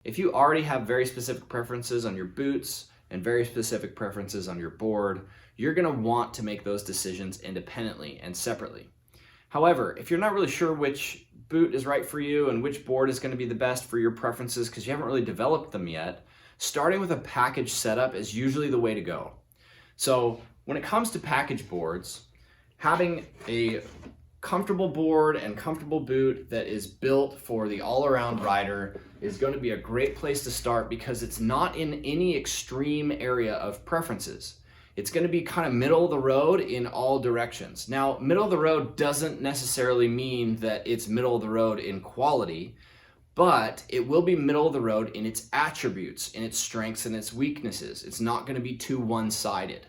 If you already have very specific preferences on your boots and very specific preferences on your board, you're going to want to make those decisions independently and separately. However, if you're not really sure which boot is right for you and which board is going to be the best for your preferences because you haven't really developed them yet, starting with a package setup is usually the way to go. So when it comes to package boards, having a comfortable board and comfortable boot that is built for the all-around rider is going to be a great place to start because it's not in any extreme area of preferences. It's going to be kind of middle of the road in all directions. Now, middle of the road doesn't necessarily mean that it's middle of the road in quality, but it will be middle of the road in its attributes, in its strengths and its weaknesses. It's not going to be too one-sided.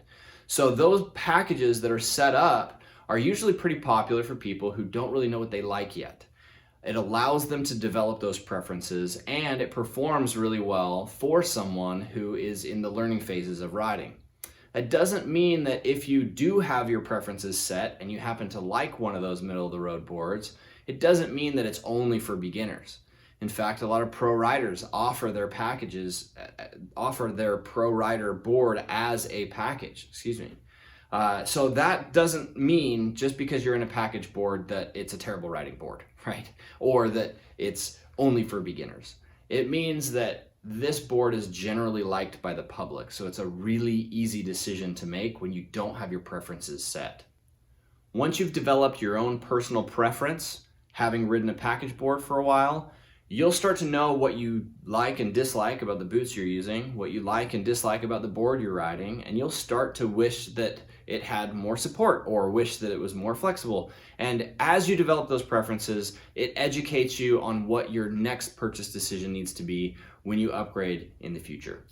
So those packages that are set up are usually pretty popular for people who don't really know what they like yet. It allows them to develop those preferences, and it performs really well for someone who is in the learning phases of riding. That doesn't mean that if you do have your preferences set and you happen to like one of those middle of the road boards, it doesn't mean that it's only for beginners. In fact, a lot of pro riders offer their packages, offer their pro rider board as a package, so that doesn't mean just because you're in a package board that it's a terrible riding board, right? Or that it's only for beginners. It means that this board is generally liked by the public, so it's a really easy decision to make when you don't have your preferences set. Once you've developed your own personal preference, having ridden a package board for a while, you'll start to know what you like and dislike about the boots you're using, what you like and dislike about the board you're riding, and you'll start to wish that it had more support or wish that it was more flexible. And as you develop those preferences, it educates you on what your next purchase decision needs to be when you upgrade in the future.